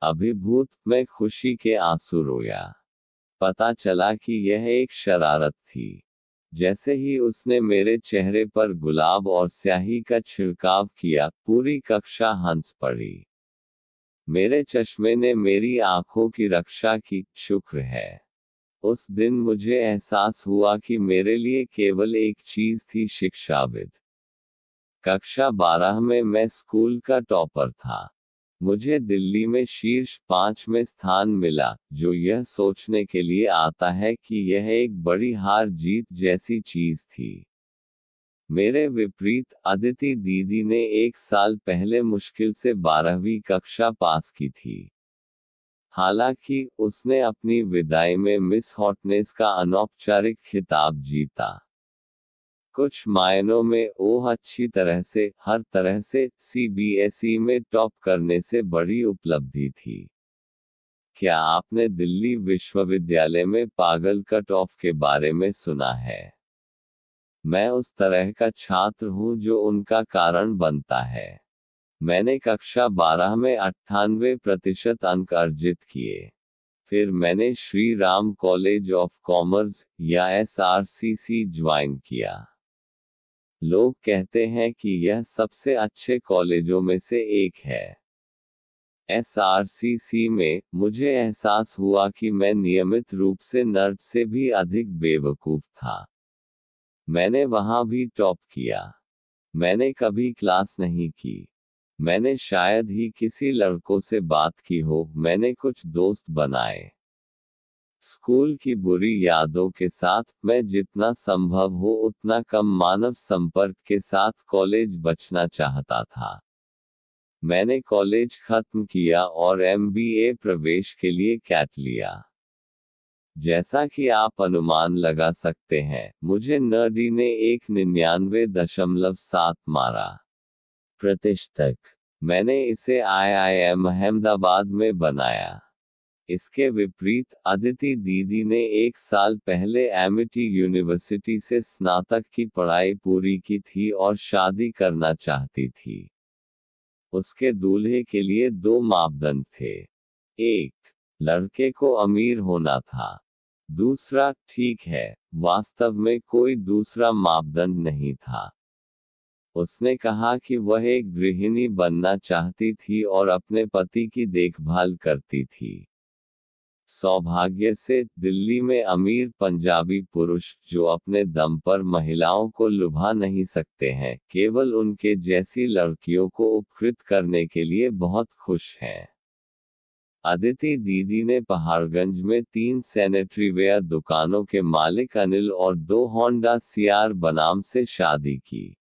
अभिभूत मैं खुशी के आंसू रोया। पता चला कि यह एक शरारत थी। जैसे ही उसने मेरे चेहरे पर गुलाब और स्याही का छिड़काव किया, पूरी कक्षा हंस पड़ी। मेरे चश्मे ने मेरी आंखों की रक्षा की, शुक्र है। उस दिन मुझे एहसास हुआ कि मेरे लिए केवल एक चीज थी, शिक्षाविद। कक्षा 12 में मैं स्कूल का टॉपर था। मुझे दिल्ली में शीर्ष 5 में स्थान मिला, जो यह सोचने के लिए आता है कि यह एक बड़ी हार जीत जैसी चीज थी। मेरे विपरीत अदिति दीदी ने 1 साल पहले मुश्किल से 12वीं कक्षा पास की थी। हालांकि उसने अपनी विदाई में मिस हॉटनेस का अनौपचारिक खिताब जीता। कुछ मायनों में ओह अच्छी तरह से, हर तरह से, सीबीएसई में टॉप करने से बड़ी उपलब्धि थी। क्या आपने दिल्ली विश्वविद्यालय में पागल कट ऑफ के बारे में सुना है? मैं उस तरह का छात्र हूं जो उनका कारण बनता है। मैंने कक्षा 12 में 98% अंक अर्जित किए। फिर मैंने Shri Ram college of commerce, या एसआरसीसी ज्वाइन किया। लोग कहते हैं कि यह सबसे अच्छे कॉलेजों में से एक है। एसआरसीसी में, मुझे एहसास हुआ कि मैं नियमित रूप से नर्ड से भी अधिक बेवकूफ था। मैंने वहां भी टॉप किया। मैंने कभी क्लास नहीं की। मैंने शायद ही किसी लड़कों से बात की हो। मैंने कुछ दोस्त बनाए। स्कूल की बुरी यादों के साथ, मैं जितना संभव हो उतना कम मानव संपर्क के साथ कॉलेज बचना चाहता था। मैंने कॉलेज खत्म किया और एमबीए प्रवेश के लिए कैट लिया। जैसा कि आप अनुमान लगा सकते हैं, मुझे नर्डी ने एक 99.7 मारा प्रतिशत। मैंने इसे आईआईएम अहमदाबाद में बनाया। इसके विपरीत अदिति दीदी ने 1 साल पहले एमिटी यूनिवर्सिटी से स्नातक की पढ़ाई पूरी की थी और शादी करना चाहती थी। उसके दूल्हे के लिए 2 मापदंड थे। एक, लड़के को अमीर होना था। दूसरा, ठीक है, वास्तव में कोई दूसरा मापदंड नहीं था। उसने कहा कि वह एक गृहिणी बनना चाहती थी और अपने पति की देखभाल करती थी। सौभाग्य से, दिल्ली में अमीर पंजाबी पुरुष, जो अपने दम पर महिलाओं को लुभा नहीं सकते हैं, केवल उनके जैसी लड़कियों को उपकृत करने के लिए बहुत खुश हैं। अदिति दीदी ने पहाड़गंज में 3 सैनिटरीवेयर दुकानों के मालिक अनिल और 2 होंडा सीआर बनाम से शादी की।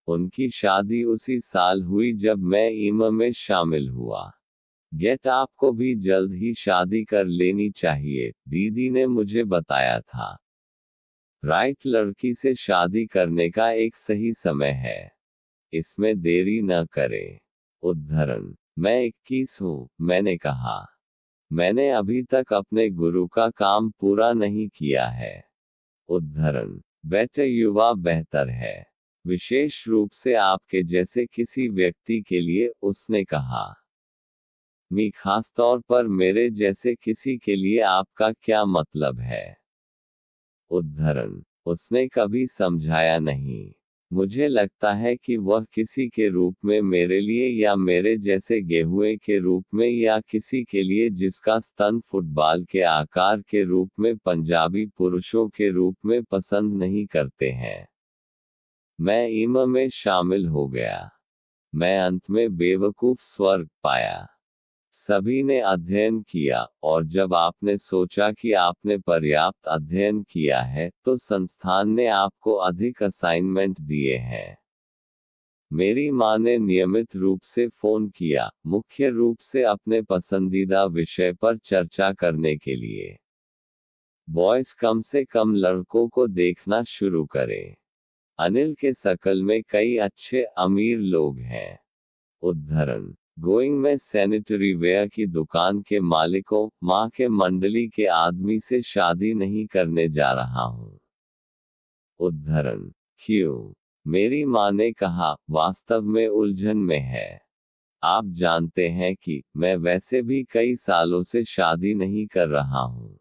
उनकी शादी उसी साल हुई जब मैं ईम में शामिल हुआ। गेट आपको भी जल्द ही शादी कर लेनी चाहिए, दीदी ने मुझे बताया था। राइट लड़की से शादी करने का एक सही समय है। इसमें देरी न करें। उद्धरण, मैं 21 हूँ, मैंने कहा। मैंने अभी तक अपने गुरु का काम पूरा नहीं किया है। उद्धरण, बेटर युवा बेहतर है। विशेष रूप से आपके जैसे किसी व्यक्ति के लिए, उसने कहा। खासतौर पर मेरे जैसे किसी के लिए आपका क्या मतलब है? उद्धरण, उसने कभी समझाया नहीं। मुझे लगता है कि वह किसी के रूप में मेरे लिए, या मेरे जैसे गेहुए के रूप में, या किसी के लिए जिसका स्तन फुटबॉल के आकार के रूप में पंजाबी पुरुषों के रूप में पसंद नहीं करते हैं। मैं ईम में शामिल हो गया। मैं अंत में बेवकूफ स्वर्ग पाया। सभी ने अध्ययन किया, और जब आपने सोचा कि आपने पर्याप्त अध्ययन किया है, तो संस्थान ने आपको अधिक असाइनमेंट दिए हैं। मेरी मां ने नियमित रूप से फोन किया, मुख्य रूप से अपने पसंदीदा विषय पर चर्चा करने के लिए। बॉयज कम से कम लड़कों को देखना शुरू करें। अनिल के सर्कल में कई अच्छे अमीर लोग हैं। उद्धरण, गोइंग में सैनिटरी वेयर की दुकान के मालिकों, मां के मंडली के आदमी से शादी नहीं करने जा रहा हूं। उद्धरण, क्यों? मेरी मां ने कहा, वास्तव में उलझन में है। आप जानते हैं कि मैं वैसे भी कई सालों से शादी नहीं कर रहा हूँ।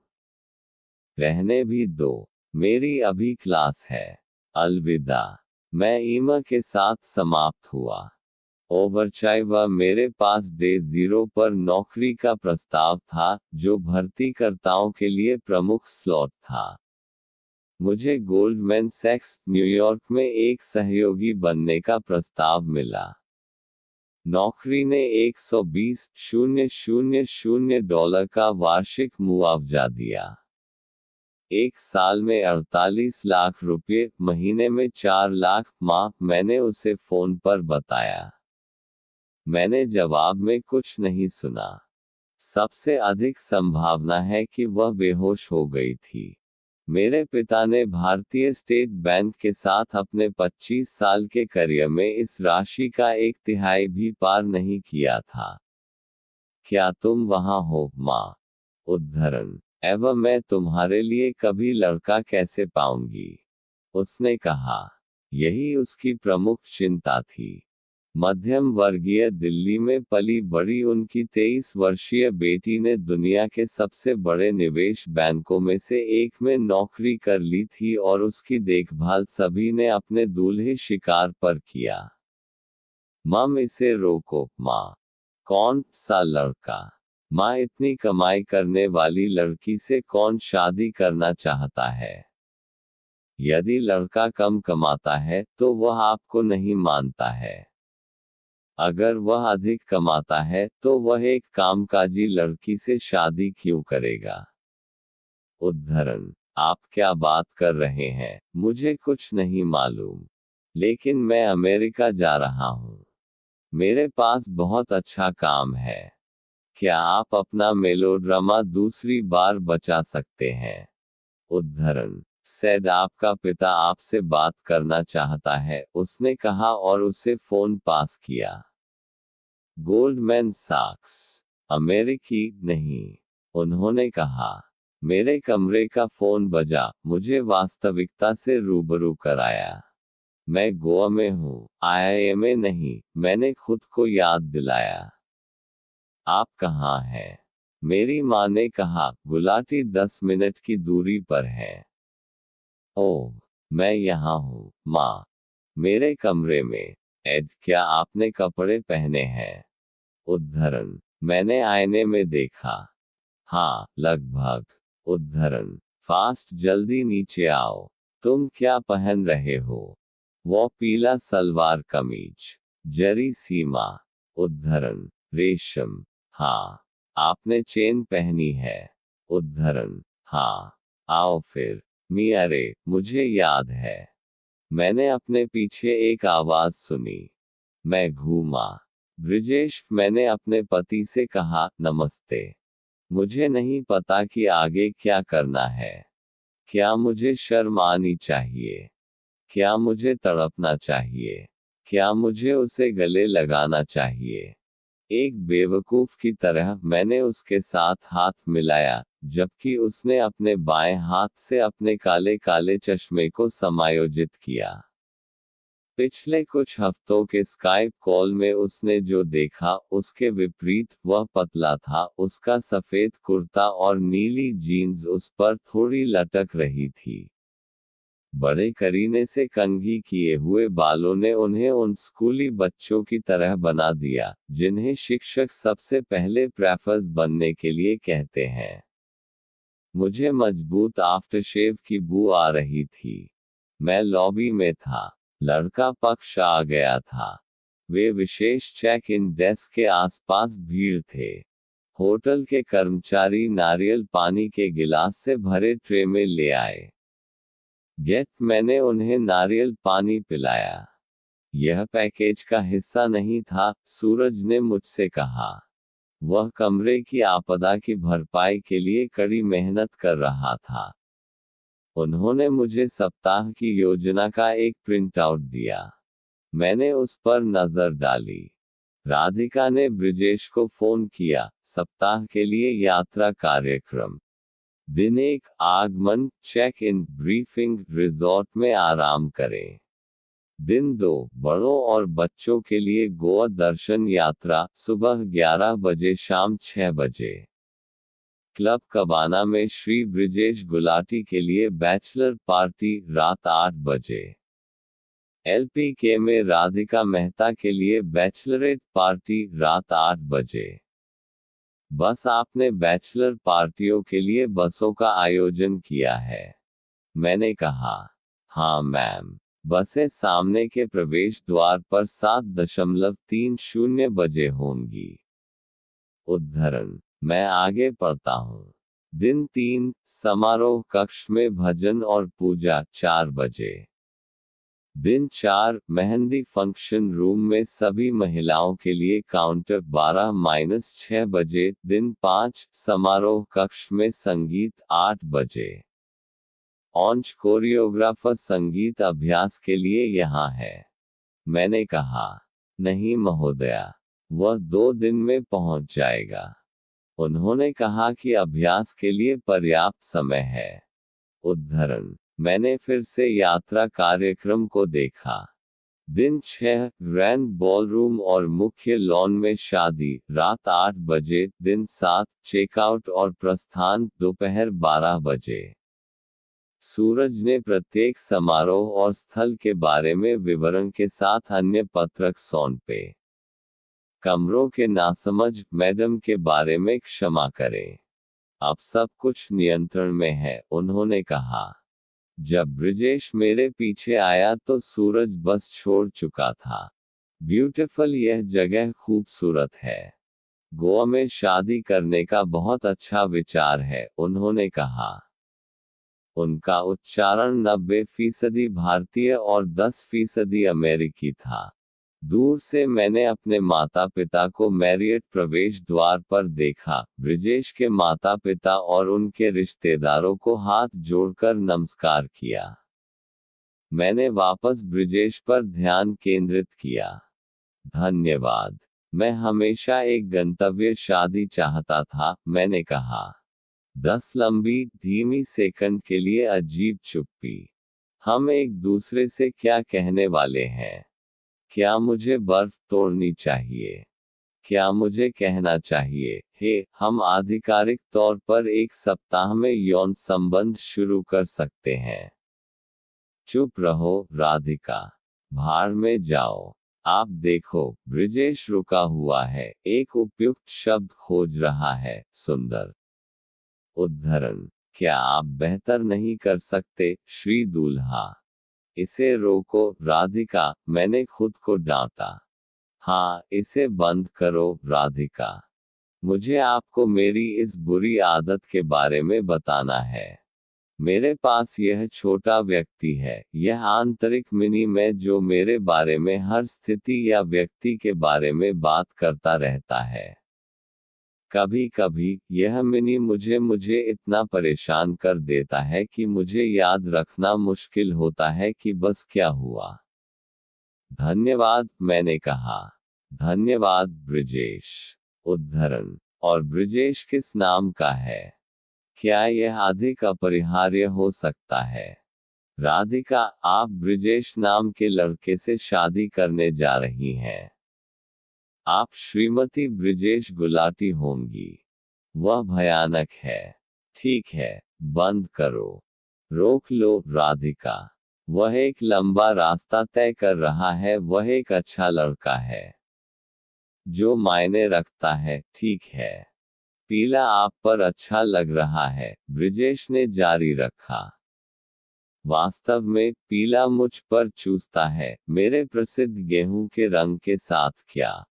रहने भी दो, मेरी अभी क्लास है। अलविदा। मैं ईमा के साथ समाप्त हुआ। ओवरचाई व मेरे पास डे 0 पर नौकरी का प्रस्ताव था, जो भर्तीकर्ताओं के लिए प्रमुख स्लॉट था। मुझे गोल्डमैन सैक्स, न्यूयॉर्क में एक सहयोगी बनने का प्रस्ताव मिला। नौकरी ने $120,000 का वार्षिक मुआवजा दिया। एक साल में 48 लाख रुपये, महीने में 4 लाख। माँ, मैंने उसे फोन पर बताया। मैंने जवाब में कुछ नहीं सुना। सबसे अधिक संभावना है कि वह बेहोश हो गई थी। मेरे पिता ने भारतीय स्टेट बैंक के साथ अपने 25 साल के करियर में इस राशि का 1/3 भी पार नहीं किया था। क्या तुम वहां हो, माँ? उद्धरण। एवं मैं तुम्हारे लिए कभी लड़का कैसे पाऊंगी? उसने कहा। यही उसकी प्रमुख चिंता थी। मध्यम वर्गीय दिल्ली में पली बड़ी उनकी 23 वर्षीय बेटी ने दुनिया के सबसे बड़े निवेश बैंकों में से एक में नौकरी कर ली थी और उसकी देखभाल सभी ने अपने दूल्हे शिकार पर किया। मम, इसे रोको, माँ। कौन सा लड़का? माँ, इतनी कमाई करने वाली लड़की से कौन शादी करना चाहता है? यदि लड़का कम कमाता है तो वह आपको नहीं मानता है। अगर वह अधिक कमाता है तो वह एक कामकाजी लड़की से शादी क्यों करेगा? उद्धरण। आप क्या बात कर रहे हैं, मुझे कुछ नहीं मालूम। लेकिन मैं अमेरिका जा रहा हूँ। मेरे पास बहुत अच्छा काम है। क्या आप अपना मेलोड्रामा दूसरी बार बचा सकते हैं? उद्धरण। सेड, आपका पिता आपसे बात करना चाहता है, उसने कहा और उसे फोन पास किया। गोल्डमैन सैक्स। अमेरिकी नहीं, उन्होंने कहा। मेरे कमरे का फोन बजा, मुझे वास्तविकता से रूबरू कराया। मैं गोवा में हूँ, IIM नहीं, मैंने खुद को याद दिलाया। आप कहाँ हैं? मेरी माँ ने कहा, गुलाटी 10 मिनट की दूरी पर है। ओह, मैं यहाँ हूँ, माँ। मेरे कमरे में। एड, क्या आपने कपड़े पहने हैं? उद्धरण। मैंने आईने में देखा। हाँ, लगभग। उद्धरण। फास्ट, जल्दी नीचे आओ। तुम क्या पहन रहे हो? वो पीला सलवार कमीज। जरी सीमा। उद्धरण। रेशम। हाँ। आपने चेन पहनी है? उद्धरण। हाँ। आओ फिर। अरे, मुझे याद है। मैंने अपने पीछे एक आवाज सुनी। मैं घूमा। ब्रिजेश, मैंने अपने पति से कहा, नमस्ते। मुझे नहीं पता कि आगे क्या करना है। क्या मुझे शर्म आनी चाहिए? क्या मुझे तड़पना चाहिए? क्या मुझे उसे गले लगाना चाहिए? एक बेवकूफ की तरह मैंने उसके साथ हाथ मिलाया, जबकि उसने अपने बाएं हाथ से अपने काले काले चश्मे को समायोजित किया। पिछले कुछ हफ्तों के स्काइप कॉल में उसने जो देखा, उसके विपरीत वह पतला था, उसका सफेद कुर्ता और नीली जीन्स उस पर थोड़ी लटक रही थी। बड़े करीने से कंघी किए हुए बालों ने उन्हें उन स्कूली बच्चों की तरह बना दिया, जिन्हें शिक्षक सबसे पहले प्रेफर्स बनने के लिए कहते हैं। मुझे मजबूत आफ्टरशेव की बू आ रही थी। मैं लॉबी में था। लड़का पक्ष आ गया था। वे विशेष चेक इन डेस्क के आसपास भीड़ थे। होटल के कर्मचारी नारियल पानी के गिलास से भरे ट्रे में ले आए। गेट, मैंने उन्हें नारियल पानी पिलाया। यह पैकेज का हिस्सा नहीं था, सूरज ने मुझसे कहा। वह कमरे की आपदा की भरपाई के लिए कड़ी मेहनत कर रहा था। उन्होंने मुझे सप्ताह की योजना का एक प्रिंट आउट दिया। मैंने उस पर नजर डाली। राधिका ने ब्रिजेश को फोन किया, सप्ताह के लिए यात्रा कार्यक्रम। दिन 1, आगमन, चेक इन, ब्रीफिंग, रिजॉर्ट में आराम करें। दिन 2, बड़ों और बच्चों के लिए गोवा दर्शन यात्रा, सुबह 11 बजे शाम 6 बजे। क्लब कबाना में श्री ब्रिजेश गुलाटी के लिए बैचलर पार्टी, रात 8 बजे। LPK में राधिका मेहता के लिए बैचलरेट पार्टी, रात 8 बजे। बस आपने बैचलर पार्टियों के लिए बसों का आयोजन किया है? मैंने कहा, हाँ मैम। बसें सामने के प्रवेश द्वार पर 7:30 बजे होंगी। उद्धरण। मैं आगे पढ़ता हूँ। दिन 3, समारोह कक्ष में भजन और पूजा, 4 बजे। दिन 4, मेहंदी फंक्शन रूम में सभी महिलाओं के लिए काउंटर, 12-6 बजे। दिन 5, समारोह कक्ष में संगीत, 8 बजे। ऑन्च कोरियोग्राफर संगीत अभ्यास के लिए यहाँ है। मैंने कहा, नहीं महोदया, वह 2 दिन में पहुंच जाएगा। उन्होंने कहा कि अभ्यास के लिए पर्याप्त समय है। उद्धरण। मैंने फिर से यात्रा कार्यक्रम को देखा। दिन 6, ग्रैंड बॉलरूम और मुख्य लॉन में शादी, रात 8 बजे। दिन 7, चेकआउट और प्रस्थान, दोपहर 12 बजे। सूरज ने प्रत्येक समारोह और स्थल के बारे में विवरण के साथ अन्य पत्रक सौंपे। कमरों के नासमझ, मैडम के बारे में क्षमा करें। अब सब कुछ नियंत्रण में है, उन्होंने कहा। जब ब्रिजेश मेरे पीछे आया तो सूरज बस छोड़ चुका था। ब्यूटीफुल, यह जगह खूबसूरत है। गोवा में शादी करने का बहुत अच्छा विचार है, उन्होंने कहा। उनका उच्चारण 90% भारतीय और 10% अमेरिकी था। दूर से मैंने अपने माता पिता को मैरियट प्रवेश द्वार पर देखा। ब्रिजेश के माता पिता और उनके रिश्तेदारों को हाथ जोड़कर नमस्कार किया। मैंने वापस ब्रिजेश पर ध्यान केंद्रित किया। धन्यवाद। मैं हमेशा एक गंतव्य शादी चाहता था, मैंने कहा। 10 लंबी, धीमी सेकंड के लिए अजीब चुप्पी। हम एक दूसरे से क्या कहने वाले हैं? क्या मुझे बर्फ तोड़नी चाहिए? क्या मुझे कहना चाहिए, हे, हम आधिकारिक तौर पर 1 सप्ताह में यौन संबंध शुरू कर सकते हैं? चुप रहो, राधिका। भाड़ में जाओ। आप देखो, ब्रिजेश रुका हुआ है, एक उपयुक्त शब्द खोज रहा है, सुंदर। उद्धरण। क्या आप बेहतर नहीं कर सकते, श्री दूल्हा? इसे रोको, राधिका, मैंने खुद को डांटा। हाँ, इसे बंद करो, राधिका। मुझे आपको मेरी इस बुरी आदत के बारे में बताना है। मेरे पास यह छोटा व्यक्ति है, यह आंतरिक मिनी मैं जो मेरे बारे में हर स्थिति या व्यक्ति के बारे में बात करता रहता है। कभी कभी यह मिनी मुझे इतना परेशान कर देता है कि मुझे याद रखना मुश्किल होता है कि बस क्या हुआ। धन्यवाद, मैंने कहा। धन्यवाद, ब्रिजेश। उद्धरण। और ब्रिजेश किस नाम का है? क्या यह अधिक अपरिहार्य हो सकता है? राधिका, आप ब्रिजेश नाम के लड़के से शादी करने जा रही हैं। आप श्रीमती ब्रिजेश गुलाटी होंगी। वह भयानक है। ठीक है, बंद करो। रोक लो, राधिका। वह एक लंबा रास्ता तय कर रहा है, वह एक अच्छा लड़का है। जो मायने रखता है, ठीक है। पीला आप पर अच्छा लग रहा है, ब्रिजेश ने जारी रखा। वास्तव में, पीला मुझ पर चूसता है, मेरे प्रसिद्ध गेहूं के रंग के साथ। क्या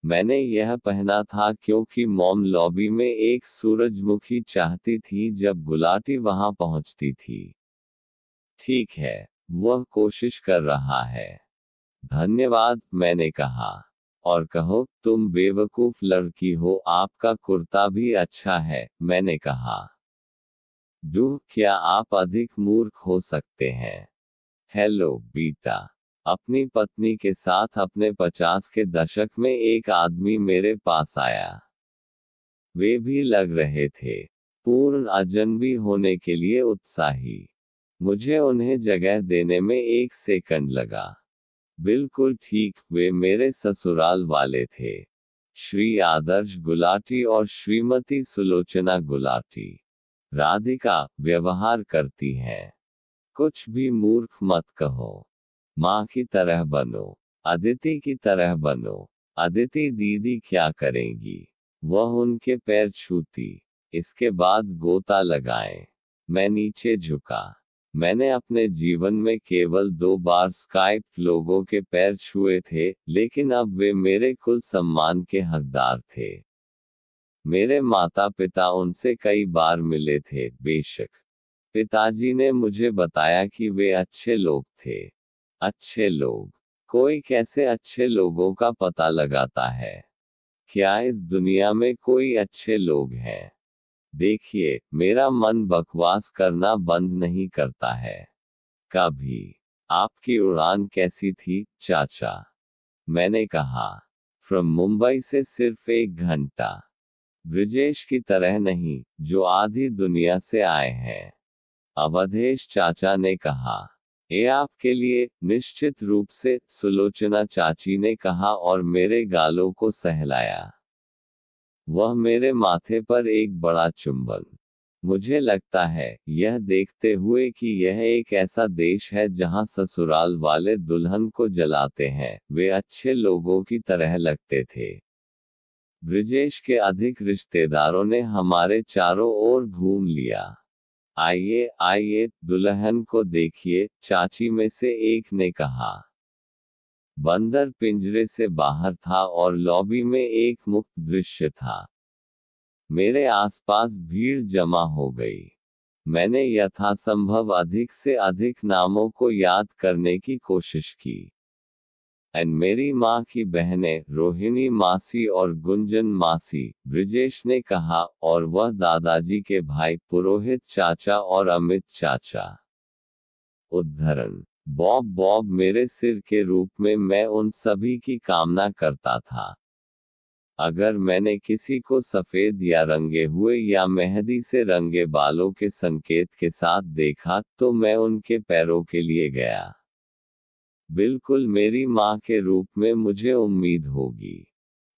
मैंने यह पहना था क्योंकि मॉम लॉबी में एक सूरजमुखी चाहती थी जब गुलाटी वहां पहुंचती थी? ठीक है, वह कोशिश कर रहा है। धन्यवाद, मैंने कहा। और कहो, तुम बेवकूफ लड़की हो, आपका कुर्ता भी अच्छा है, मैंने कहा। क्या आप अधिक मूर्ख हो सकते हैं? Hello, beta. अपनी पत्नी के साथ अपने 50 के दशक में एक आदमी मेरे पास आया। वे भी लग रहे थे पूर्ण अजनबी होने के लिए उत्साही। मुझे उन्हें जगह देने में 1 सेकंड लगा। बिल्कुल ठीक, वे मेरे ससुराल वाले थे। श्री आदर्श गुलाटी और श्रीमती सुलोचना गुलाटी। राधिका, व्यवहार करती हैं। कुछ भी मूर्ख मत कहो। माँ की तरह बनो। अदिति की तरह बनो। अदिति दीदी क्या करेंगी? वह उनके पैर छूती। इसके बाद गोता लगाएं। मैं नीचे झुका। मैंने अपने जीवन में केवल 2 बार स्काइप लोगों के पैर छुए थे, लेकिन अब वे मेरे कुल सम्मान के हकदार थे। मेरे माता पिता उनसे कई बार मिले थे, बेशक। पिताजी ने मुझे बताया कि वे अच्छे लोग थे। अच्छे लोग? कोई कैसे अच्छे लोगों का पता लगाता है? क्या इस दुनिया में कोई अच्छे लोग हैं? देखिए, मेरा मन बकवास करना बंद नहीं करता है। कभी। आपकी उड़ान कैसी थी, चाचा? मैंने कहा। फ्रॉम मुंबई से सिर्फ 1 घंटा। ब्रिजेश की तरह नहीं, जो आधी दुनिया से आए हैं। अवधेश चाचा ने कहा। ये आपके लिए, निश्चित रूप से, सुलोचना चाची ने कहा और मेरे गालों को सहलाया। वह मेरे माथे पर एक बड़ा चुंबन। मुझे लगता है, यह देखते हुए कि यह एक ऐसा देश है जहां ससुराल वाले दुल्हन को जलाते हैं, वे अच्छे लोगों की तरह लगते थे। ब्रिजेश के अधिक रिश्तेदारों ने हमारे चारों ओर घूम लिया। आइए आइए, दुल्हन को देखिए, चाची में से एक ने कहा। बंदर पिंजरे से बाहर था और लॉबी में एक मुक्त दृश्य था। मेरे आसपास भीड़ जमा हो गई। मैंने यथासंभव अधिक से अधिक नामों को याद करने की कोशिश की। एंड मेरी माँ की बहनें, रोहिणी मासी और गुंजन मासी, ब्रिजेश ने कहा, और वह दादाजी के भाई पुरोहित चाचा और अमित चाचा। उद्धरण। बॉब बॉब मेरे सिर के रूप में मैं उन सभी की कामना करता था। अगर मैंने किसी को सफेद या रंगे हुए या मेहंदी से रंगे बालों के संकेत के साथ देखा, तो मैं उनके पैरों के लिए गया। बिल्कुल मेरी माँ के रूप में मुझे उम्मीद होगी।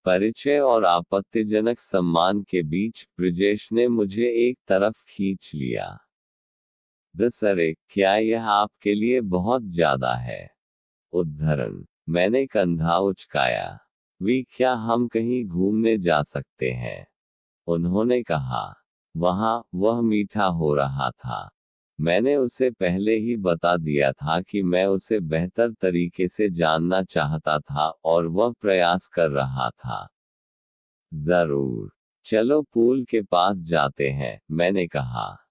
परिचय और आपत्तिजनक सम्मान के बीच ब्रिजेश ने मुझे एक तरफ खींच लिया। अरे, क्या यह आपके लिए बहुत ज्यादा है? उद्धरण। मैंने कंधा उचकाया। क्या हम कहीं घूमने जा सकते हैं? उन्होंने कहा। वहाँ, वह मीठा हो रहा था। मैंने उसे पहले ही बता दिया था कि मैं उसे बेहतर तरीके से जानना चाहता था और वह प्रयास कर रहा था। जरूर। चलो पूल के पास जाते हैं, मैंने कहा।